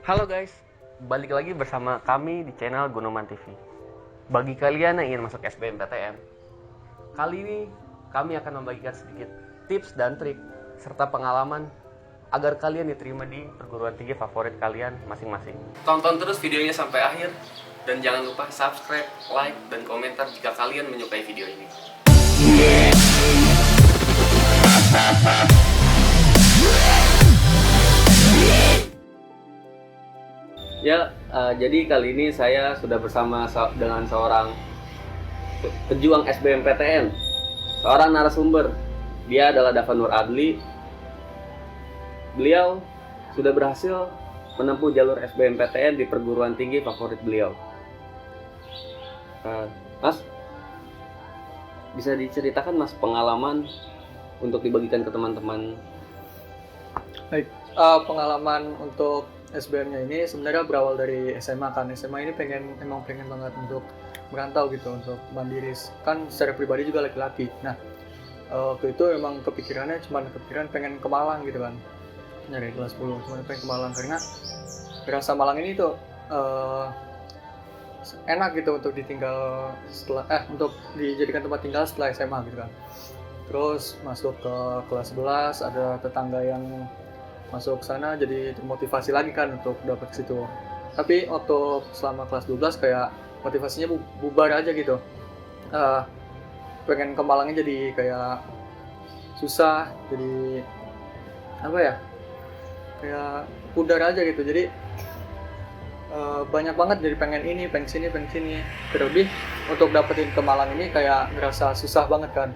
Halo guys, balik lagi bersama kami di channel Gunoman TV. Bagi kalian yang ingin masuk SBMPTN, kali ini kami akan membagikan sedikit tips dan trik serta pengalaman agar kalian diterima di perguruan tinggi favorit kalian masing-masing. Tonton terus videonya sampai akhir dan jangan lupa subscribe, like, dan komentar jika kalian menyukai video ini. Ya, jadi kali ini saya sudah bersama dengan seorang pejuang SBMPTN, seorang narasumber. Dia adalah Dava Nur Adli. Beliau sudah berhasil menempuh jalur SBMPTN di perguruan tinggi favorit beliau. Mas, bisa diceritakan Mas pengalaman untuk dibagikan ke teman-teman? Baik, pengalaman untuk SBM-nya ini sebenarnya berawal dari SMA kan. SMA ini emang pengen banget untuk merantau gitu, untuk mandiri. Kan secara pribadi juga laki-laki. Nah, waktu itu emang kepikiran pengen ke Malang gitu kan. Dari kelas 10 cuma pengen ke Malang karena rasa Malang ini tuh enak gitu untuk ditinggal untuk dijadikan tempat tinggal setelah SMA gitu kan. Terus masuk ke kelas 11, ada tetangga yang masuk sana jadi termotivasi lagi kan untuk dapat ke situ. Tapi waktu selama kelas 12 kayak motivasinya bubar aja gitu. Pengen ke Malangnya jadi kayak susah, jadi apa ya? Kayak pudar aja gitu. Jadi banyak banget jadi pengen sini. Terlebih untuk dapetin ke Malang ini kayak ngerasa susah banget kan.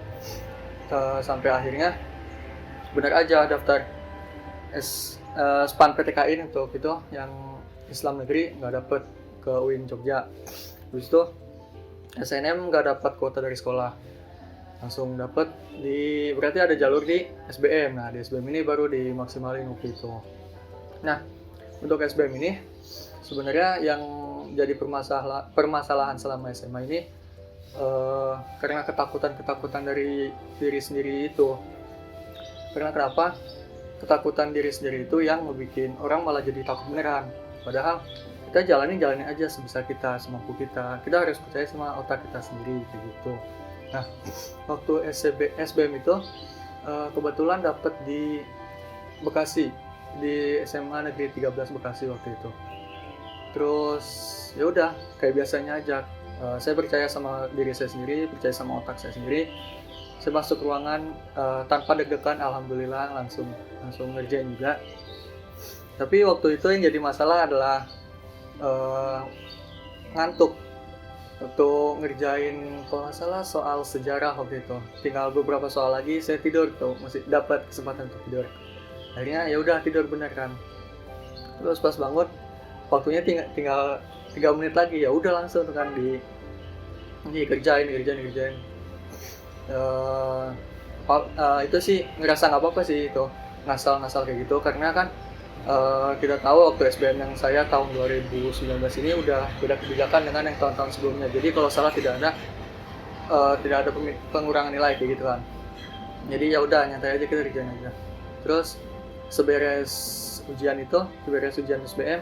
Sampai akhirnya benar aja daftar SPAN PTKI untuk itu yang Islam negeri nggak dapet ke UIN Jogja. Habis itu SNM nggak dapat kuota dari sekolah, langsung dapet berarti ada jalur di SBM. Nah di SBM ini baru dimaksimalin waktu itu. Nah untuk SBM ini sebenarnya yang jadi permasalahan selama SMA ini karena ketakutan dari diri sendiri itu. Karena kenapa? Ketakutan diri sendiri itu yang ngebikin orang malah jadi takut beneran. Padahal kita jalanin aja sebisa kita, semampu kita. Kita harus percaya sama otak kita sendiri kayak gitu. Nah, waktu SBM itu kebetulan dapet di Bekasi, di SMA Negeri 13 Bekasi waktu itu. Terus ya udah kayak biasanya aja. Saya percaya sama diri saya sendiri, percaya sama otak saya sendiri. Saya masuk ruangan tanpa deg-degan, alhamdulillah langsung ngerjain juga. Tapi waktu itu yang jadi masalah adalah ngantuk waktu ngerjain kalau nggak salah soal sejarah waktu itu. Tinggal beberapa soal lagi saya tidur tuh, masih dapat kesempatan untuk tidur. Akhirnya ya udah tidur bener kan. Terus pas bangun waktunya tinggal 3 menit lagi, ya udah langsung kan dikerjain. Itu sih ngerasa nggak apa-apa sih itu ngasal kayak gitu karena kan kita tahu waktu SBM yang saya tahun 2019 ini udah beda kebijakan dengan yang tahun-tahun sebelumnya. Jadi kalau salah tidak ada pengurangan nilai kayak gitu kan. Jadi ya udah nyantai aja, kita kerjain aja. Terus seberes ujian SBM,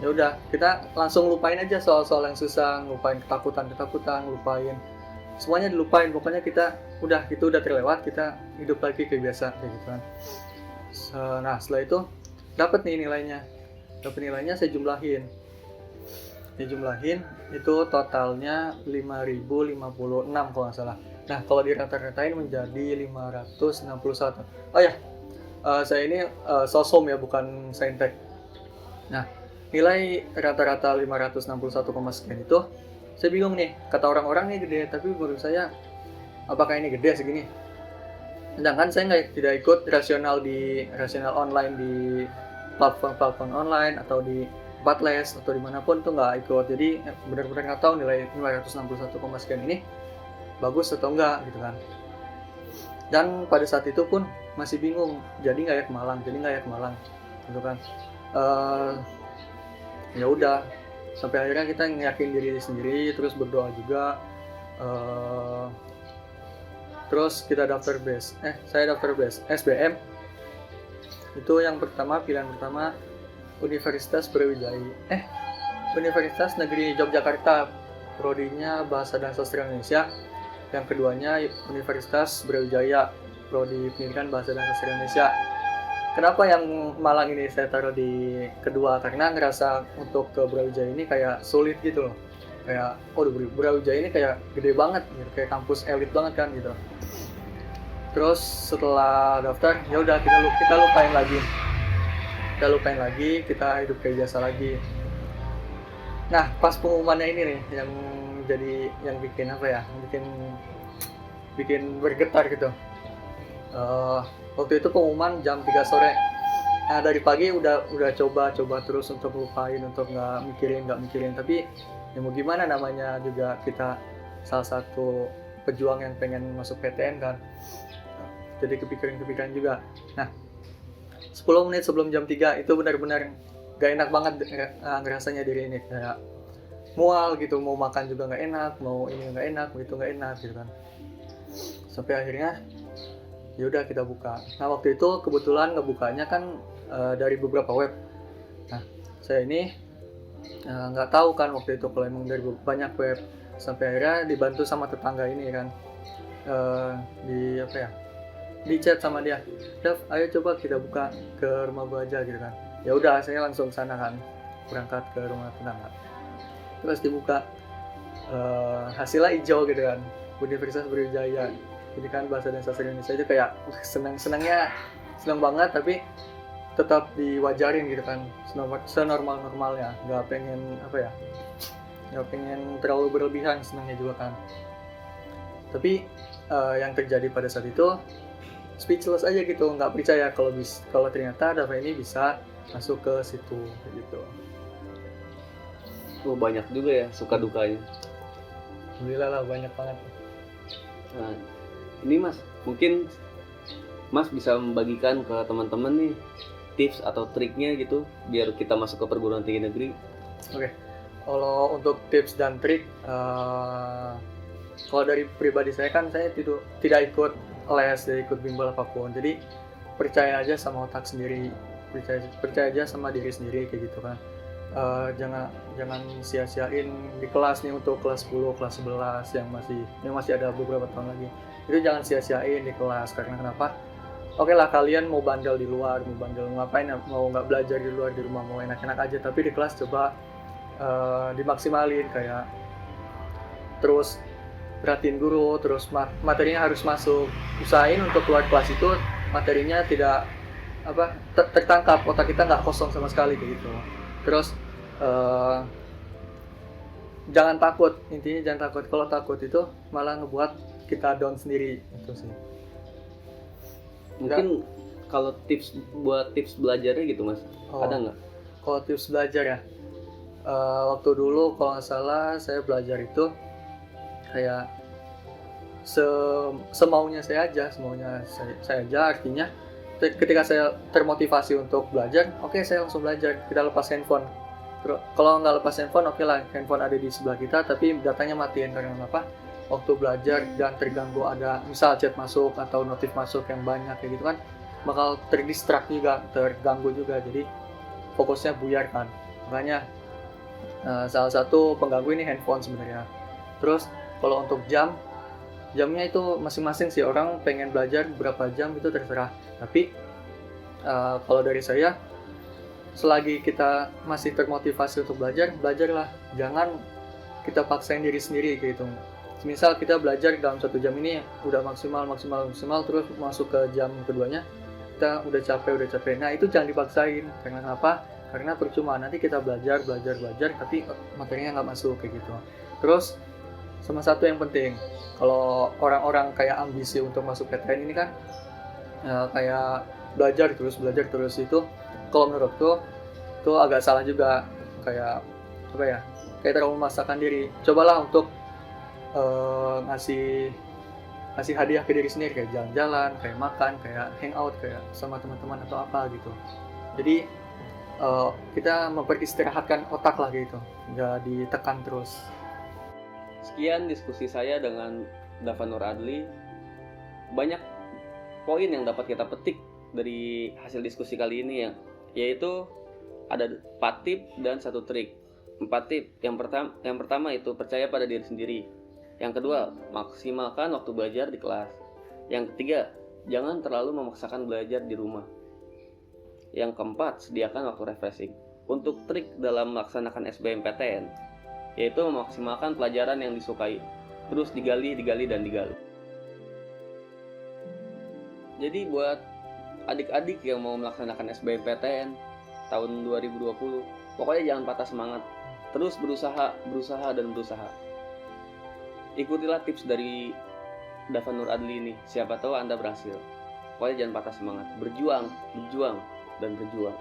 ya udah kita langsung lupain aja soal-soal yang susah, lupain ketakutan, lupain semuanya, dilupain. Pokoknya kita udah terlewat, kita hidup lagi kayak biasa kayak gitu kan. Nah setelah itu dapat nilainya saya jumlahin itu totalnya 5056 kalau nggak salah. Nah kalau dirata-ratain menjadi 561. Oh ya, saya ini sosom ya, bukan saintek. Nah nilai rata-rata 561, sekian itu saya bingung nih, kata orang-orang nih gede, tapi menurut saya apakah ini gede segini? Sedangkan saya tidak ikut rasional online di platform online atau di tempat les atau dimanapun tuh nggak ikut. Jadi benar-benar nggak tahu nilai 561, sekian ini bagus atau enggak gitu kan. Dan pada saat itu pun masih bingung, jadi nggak ya ke Malang gitu kan. Ya udah, sampai akhirnya kita ngeyakin diri sendiri, terus berdoa juga. Terus kita saya daftar SBM. Itu yang pertama, pilihan pertama Universitas Brawijaya. Universitas Negeri Yogyakarta, prodinya Bahasa dan Sastra Indonesia. Yang keduanya Universitas Brawijaya, prodi Pendidikan Bahasa dan Sastra Indonesia. Kenapa yang Malang ini saya taruh di kedua? Karena ngerasa untuk ke Brawijaya ini kayak sulit gitu loh. Kayak, Brawijaya ini kayak gede banget, gitu. Kayak kampus elit banget kan gitu. Terus setelah daftar, ya udah kita lupain lagi, kita hidup kayak biasa lagi. Nah, pas pengumumannya ini nih yang bikin bergetar gitu. Waktu itu pengumuman jam 3 sore. Nah, dari pagi udah coba terus untuk lupain, untuk nggak mikirin. Tapi ya mau gimana, namanya juga kita salah satu pejuang yang pengen masuk PTN kan. Jadi kepikiran juga. Nah, 10 menit sebelum jam 3 itu benar-benar gak enak banget ngerasanya diri ini. Kayak mual gitu, mau makan juga gak enak, mau ini gak enak, begitu gak enak gitu kan. Sampai akhirnya yaudah kita buka. Nah, waktu itu kebetulan ngebukanya kan dari beberapa web. Nah, saya ini nggak tahu kan waktu itu kalau emang dari banyak web. Sampai akhirnya dibantu sama tetangga ini kan, di chat sama dia, Dev, ayo coba kita buka ke rumah gua aja gitu kan. Ya udah, saya langsung sana kan, berangkat ke rumah tetangga. Terus dibuka, hasilnya hijau gitu kan, Universitas Brawijaya. Jadi kan Bahasa dan Sastra Indonesia itu kayak senang banget, tapi tetap diwajarin gitu kan, senormal-normalnya. Nggak pengen terlalu berlebihan senangnya juga kan. Tapi yang terjadi pada saat itu speechless aja gitu, nggak percaya kalau ternyata Dava ini bisa masuk ke situ gitu. Oh, banyak juga ya suka dukanya. Alhamdulillah lah, banyak banget. Nah, ini Mas, mungkin Mas bisa membagikan ke teman-teman nih tips atau triknya gitu biar kita masuk ke perguruan tinggi negeri. Oke. Kalau untuk tips dan trik, kalau dari pribadi saya kan, saya tidak ikut les, tidak ikut bimbel apapun. Jadi percaya aja sama otak sendiri, percaya aja sama diri sendiri kayak gitu kan. Jangan sia-siain di kelas nih, untuk kelas 10, kelas 11 yang masih ada beberapa tahun lagi. Itu jangan sia-siain di kelas. Karena kenapa? Oke lah, kalian mau bandel di luar, mau ngapain, mau nggak belajar di luar, di rumah mau enak-enak aja. Tapi di kelas coba dimaksimalin, kayak terus perhatiin guru, terus materinya harus masuk. Usahain untuk keluar kelas itu materinya tidak tertangkap, otak kita nggak kosong sama sekali kayak gitu. Terus jangan takut, intinya jangan takut. Kalau takut itu malah ngebuat kita down sendiri, itu sih. Mungkin kalau tips belajarnya gitu Mas, ada nggak? Kalau tips belajar ya, waktu dulu kalau nggak salah saya belajar itu kayak semaunya saya aja, artinya ketika saya termotivasi untuk belajar, oke, saya langsung belajar. Kita lepas handphone. Kalau nggak lepas handphone, oke lah, handphone ada di sebelah kita, tapi datanya matiin. Karena apa? Waktu belajar dan terganggu, ada misal chat masuk atau notif masuk yang banyak kayak gitu kan, bakal terdistract juga, terganggu juga. Jadi fokusnya buyar kan. Makanya salah satu pengganggu ini handphone sebenarnya. Terus kalau untuk jamnya itu masing-masing sih, orang pengen belajar berapa jam itu terserah. Tapi kalau dari saya, selagi kita masih termotivasi untuk belajarlah. Jangan kita paksain diri sendiri kayak gitu. Misal kita belajar dalam 1 jam ini udah maksimal, terus masuk ke jam keduanya kita udah capek. Nah, itu jangan dipaksain. Karena apa? Karena percuma, nanti kita belajar tapi materinya nggak masuk kayak gitu. Terus sama satu yang penting, kalau orang-orang kayak ambisi untuk masuk PTN ini kan kayak belajar terus itu, kalau menurutku itu agak salah juga. Kayak terlalu memaksakan diri. Cobalah untuk ngasih hadiah ke diri sendiri, kayak jalan-jalan, kayak makan, kayak hangout, kayak sama teman-teman atau apa gitu. Jadi kita memperistirahatkan otak lah gitu, nggak ditekan terus. Sekian diskusi saya dengan Dava Nur Adli. Banyak poin yang dapat kita petik dari hasil diskusi kali ini ya, yaitu Ada 4 tip dan 1 trik. 4 tip. Yang pertama itu percaya pada diri sendiri. Yang kedua, maksimalkan waktu belajar di kelas. Yang ketiga, jangan terlalu memaksakan belajar di rumah. Yang keempat, sediakan waktu refreshing. Untuk trik dalam melaksanakan SBMPTN, yaitu memaksimalkan pelajaran yang disukai. Terus digali, dan digali. Jadi buat adik-adik yang mau melaksanakan SBMPTN tahun 2020, pokoknya jangan patah semangat. Terus berusaha. Ikutilah tips dari Dava Nur Adli ini, siapa tahu Anda berhasil. Pokoknya jangan patah semangat, berjuang, dan berjuang.